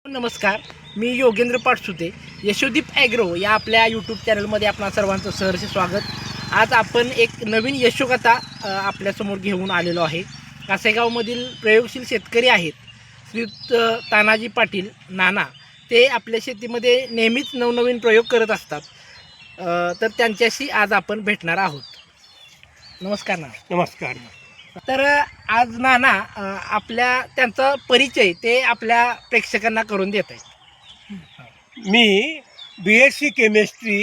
नमस्कार, मी योगेंद्र पाटसुते. यशोदीप ॲग्रो या आपल्या यूट्यूब चॅनलमध्ये आपणा सर्वांचं सहर्ष स्वागत. आज आपण एक नवीन यशोगाथा आपल्यासमोर घेऊन आलेलो आहे. कासेगावमधील प्रयोगशील शेतकरी आहेत श्रीयुत तानाजी पाटील नाना. ते आपल्या शेतीमध्ये नेहमीच नवनवीन प्रयोग करत असतात. तर त्यांच्याशी आज आपण भेटणार आहोत. नमस्कार नाना. नमस्कार. तर आज नाना त्यांचा परिचय ते आपल्या प्रेक्षकांना करून देत आहेत. मी BSc केमिस्ट्री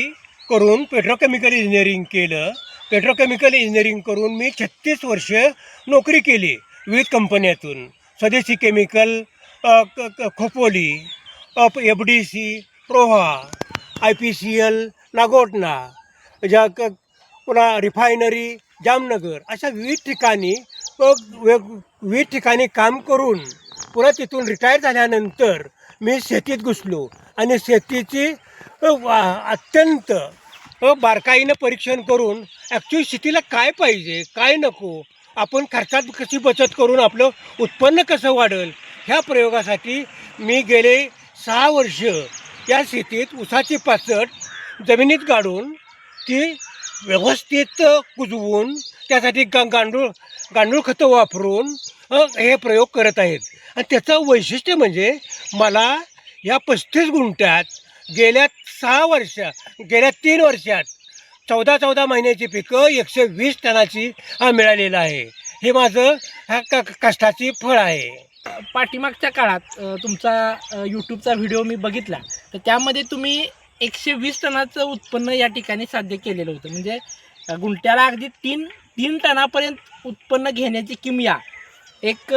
करून पेट्रोकेमिकल इंजिनिअरिंग केलं. पेट्रोकेमिकल इंजिनिअरिंग करून मी 36 वर्ष नोकरी केली विविध कंपन्यातून. स्वदेशी chemical, Khopoli, FDC, Roha, IPCL, Nagothane, पुन्हा रिफायनरी जामनगर, अशा विविध ठिकाणी काम करून पुन्हा तिथून रिटायर झाल्यानंतर मी शेतीत घुसलो आणि शेतीची अत्यंत बारकाईनं परीक्षण करून ॲक्च्युली शेतीला काय पाहिजे काय नको, आपण खर्चात कशी बचत करून आपलं उत्पन्न कसं वाढेल, ह्या प्रयोगासाठी मी गेले 6 वर्ष या शेतीत ऊसाची पाचट जमिनीत गाडून ती व्यवस्थित कुजवून त्यासाठी गांडूळ खतं वापरून हे प्रयोग करत आहेत. आणि त्याचं वैशिष्ट्य म्हणजे मला या 35 गुंठ्यात गेल्या 3 वर्षात 14 महिन्याची पिकं 120 टनाची मिळालेलं आहे. हे माझं कष्टाची फळ आहे. पाठीमागच्या काळात तुमचा यूट्यूबचा व्हिडिओ मी बघितला, तर त्यामध्ये तुम्ही 120 टनाचं उत्पन्न या ठिकाणी साध्य केलेलं होतं. म्हणजे गुंठ्याला अगदी 3 टनापर्यंत उत्पन्न घेण्याची किमया. एक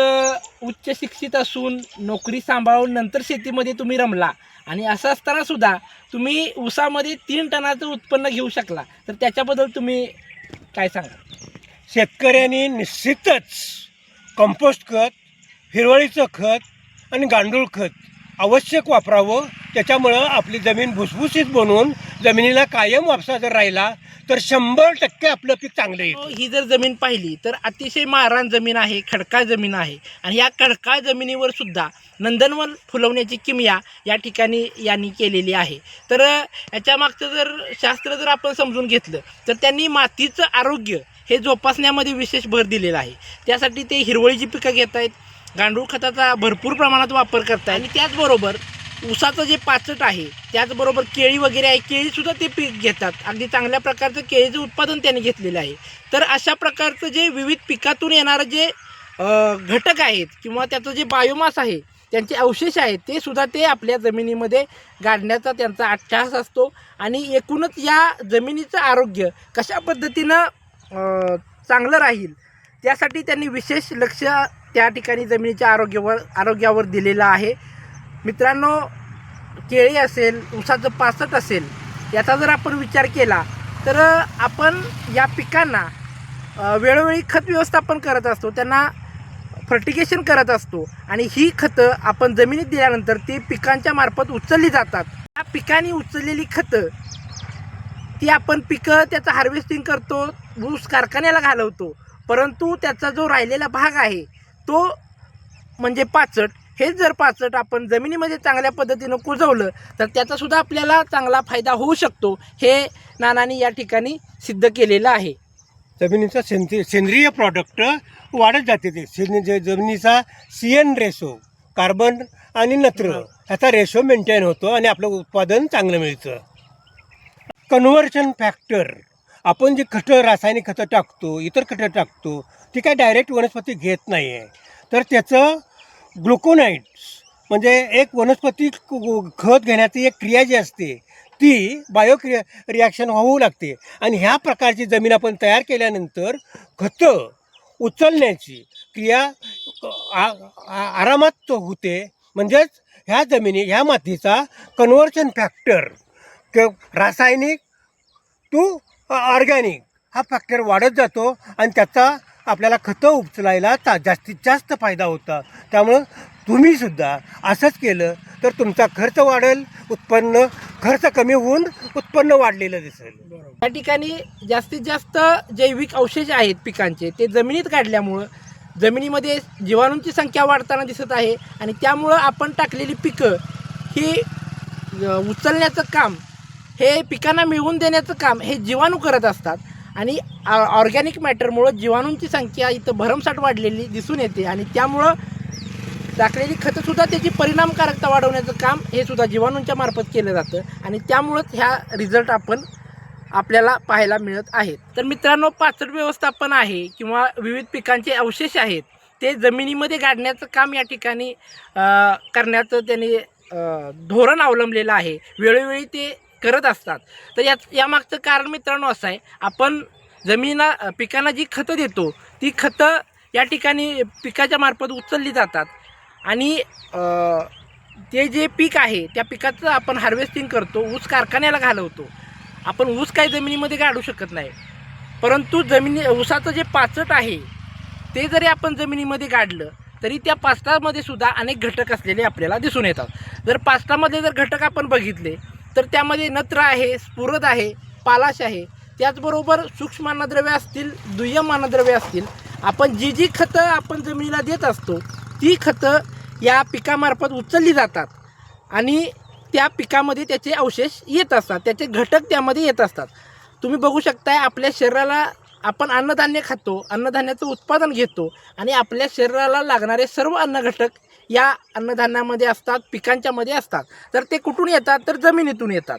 उच्च शिक्षित असून नोकरी सांभाळून नंतर शेतीमध्ये तुम्ही रमला आणि असं असताना सुद्धा तुम्ही ऊसामध्ये 3 टनाचं उत्पन्न घेऊ शकला, तर त्याच्याबद्दल तुम्ही काय सांगा? शेतकऱ्यांनी निश्चितच कंपोस्ट खत, हिरवळीचं खत आणि गांडूळ खत आवश्यक वापरावं. त्याच्यामुळं आपली जमीन भुसभुशीत बनवून जमिनीला कायम वापसा जर राहिला तर 100% आपलं पीक चांगलं येईल. ही जर जमीन पाहिली तर अतिशय मारहाण जमीन आहे, खडकाळ जमीन आहे. आणि या खडकाळ जमिनीवर सुद्धा नंदनवन फुलवण्याची किमया या ठिकाणी यांनी केलेली आहे. तर याच्या मागचं जर शास्त्र जर आपण समजून घेतलं तर त्यांनी मातीचं आरोग्य हे जोपासण्यामध्ये विशेष भर दिलेला आहे. त्यासाठी ते हिरवळीची पिकं घेत आहेत, गांडूळ खताचा भरपूर प्रमाणात वापर करताय आणि त्याचबरोबर ऊसाचं जे पाचट आहे, त्याचबरोबर केळी वगैरे आहे, केळीसुद्धा ते पीक घेतात. अगदी चांगल्या प्रकारचं केळीचं उत्पादन त्यांनी घेतलेलं आहे. तर अशा प्रकारचं जे विविध पिकातून येणारं जे घटक आहेत किंवा त्याचं जे बायोमास आहे, त्यांचे अवशेष आहेत, ते सुद्धा ते आपल्या जमिनीमध्ये गाडण्याचा त्यांचा अट्टहास असतो. आणि एकूणच या जमिनीचं आरोग्य कशा पद्धतीनं चांगलं राहील त्यासाठी त्यांनी विशेष लक्ष त्या ठिकाणी जमिनीच्या आरोग्यावर दिलेलं आहे. मित्रांनो, केळी असेल, ऊसाचं पाचट असेल, याचा जर आपण विचार केला तर आपण या पिकांना वेळोवेळी खत व्यवस्थापन करत असतो, त्यांना फर्टिगेशन करत असतो. आणि ही खतं आपण जमिनीत दिल्यानंतर ती पिकांच्या मार्फत उचलली जातात. या पिकांनी उचललेली खतं ती आपण त्याचं हार्वेस्टिंग करतो, ऊस कारखान्याला घालवतो. परंतु त्याचा जो राहिलेला भाग आहे तो म्हणजे पाचट, हेच जर पाचट आपण जमिनीमध्ये चांगल्या पद्धतीनं कुजवलं तर त्याचासुद्धा आपल्याला चांगला फायदा होऊ शकतो. हे नानांनी या ठिकाणी सिद्ध केलेलं आहे. जमिनीचा सेंद्रिय प्रॉडक्ट वाढत जाते. ते जमिनीचा CN रेशो, कार्बन आणि नत्र ह्याचा रेशो मेंटेन होतो आणि आपलं उत्पादन चांगलं मिळतं. कन्व्हर्शन फॅक्टर, आपण जी खतं, रासायनिक खतं टाकतो, इतर खतं टाकतो, ती काय डायरेक्ट वनस्पती घेत नाही आहे. तर त्याचं ग्लुकोनाइड्स म्हणजे एक वनस्पती खत घेण्याची एक क्रिया जी असते ती रिॲक्शन होऊ लागते. आणि ह्या प्रकारची जमीन आपण तयार केल्यानंतर खतं उचलण्याची क्रिया आरामात होते. म्हणजेच ह्या मातीचा कन्व्हर्शन फॅक्टर रासायनिक टू ऑर्गॅनिक हा फॅक्टर वाढत जातो आणि त्याचा आपल्याला खतं उचलायला जास्तीत जास्त फायदा होता. त्यामुळं तुम्हीसुद्धा असंच केलं तर तुमचा खर्च वाढेल, खर्च कमी होऊन उत्पन्न वाढलेलं दिसेल. या ठिकाणी जास्तीत जास्त जैविक अवशेष आहेत पिकांचे, ते जमिनीत काढल्यामुळं जमिनीमध्ये जीवाणूंची संख्या वाढताना दिसत आहे आणि त्यामुळं आपण टाकलेली पिकं ही उचलण्याचं काम, हे पिकांना मिळवून देण्याचं काम हे जीवाणू करत असतात आणि ऑर्गॅनिक मॅटरमुळं जीवाणूंची संख्या इथं भरमसाठ वाढलेली दिसून येते आणि त्यामुळं टाकलेली खतंसुद्धा त्याची परिणामकारकता वाढवण्याचं काम हे सुद्धा जीवाणूंच्या मार्फत केलं जातं आणि त्यामुळंच ह्या रिझल्ट आपल्याला पाहायला मिळत आहेत. तर मित्रांनो, पाचट व्यवस्थापन आहे किंवा विविध पिकांचे अवशेष आहेत ते जमिनीमध्ये गाडण्याचं काम या ठिकाणी करण्याचं त्यांनी धोरण अवलंबलेलं आहे. वेळोवेळी ते करत असतात. तर यामागचं कारण मित्रांनो असं आहे, आपण पिकांना जी खतं देतो ती खतं या ठिकाणी पिकाच्या मार्फत उचलली जातात आणि ते जे पीक आहे त्या पिकाचं आपण हार्वेस्टिंग करतो, ऊस कारखान्याला घालवतो. आपण ऊस काही जमिनीमध्ये गाडू शकत नाही, परंतु ऊसाचं जे पाचट आहे ते जरी आपण जमिनीमध्ये गाडलं तरी त्या पाचटामध्ये सुद्धा अनेक घटक असलेले आपल्याला दिसून येतात. जर पाचटामध्ये जर घटक आपण बघितले तर त्यामध्ये नत्र आहे, स्फुरद आहे, पालाश आहे, त्याचबरोबर सूक्ष्म अन्नद्रव्ये असतील, दुय्यम अन्नद्रव्ये असतील. आपण जी खतं आपण जमिनीला देत असतो ती खतं या पिकामार्फत उचलली जातात आणि त्या पिकामध्ये त्याचे अवशेष येत असतात, त्याचे घटक त्यामध्ये येत असतात. तुम्ही बघू शकताय, आपल्या शरीराला आपण अन्नधान्य खातो, अन्नधान्याचं उत्पादन घेतो आणि आपल्या शरीराला लागणारे सर्व अन्न घटक या अन्नधान्यामध्ये असतात, पिकांच्यामध्ये असतात. तर ते कुठून येतात? तर जमिनीतून येतात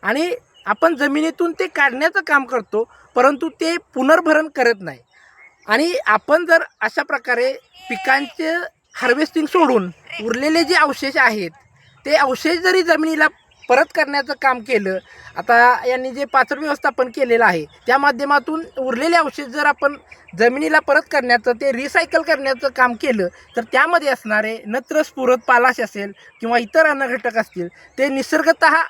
आणि आपण जमिनीतून ते काढण्याचं काम करतो, परंतु ते पुनर्भरण करत नाही. आणि आपण जर अशा प्रकारे पिकांचे हार्वेस्टिंग सोडून उरलेले जे अवशेष आहेत ते अवशेष जरी जमिनीला परत करण्याचं काम केलं, आता यांनी जे पाचट व्यवस्थापन केलेलं आहे त्या माध्यमातून उरलेले अवशेष जर आपण जमिनीला परत करण्याचं, ते रिसायकल करण्याचं काम केलं तर त्यामध्ये असणारे नत्र, स्फुरद, पालाश असेल किंवा इतर अन्नघटक असतील ते निसर्गतः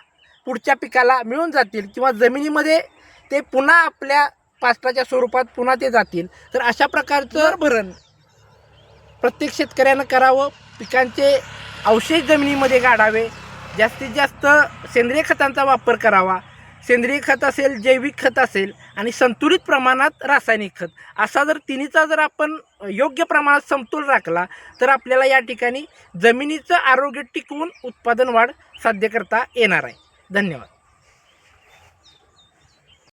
पुढच्या पिकाला मिळून जातील किंवा जमिनीमध्ये ते पुन्हा आपल्या पाचटाच्या स्वरूपात पुन्हा ते जातील. तर अशा प्रकारचं भरण प्रत्येक शेतकऱ्यानं करावं. पिकांचे अवशेष जमिनीमध्ये गाडावे, जास्तीत जास्त सेंद्रिय खतांचा वापर करावा. सेंद्रिय खत असेल, जैविक खत असेल आणि संतुलित प्रमाणात रासायनिक खत, असा जर तिन्हीचा जर आपण योग्य प्रमाणात समतोल राखला तर आपल्याला या ठिकाणी जमिनीचं आरोग्य टिकवून उत्पादन वाढ साध्य करता येणार आहे. धन्यवाद.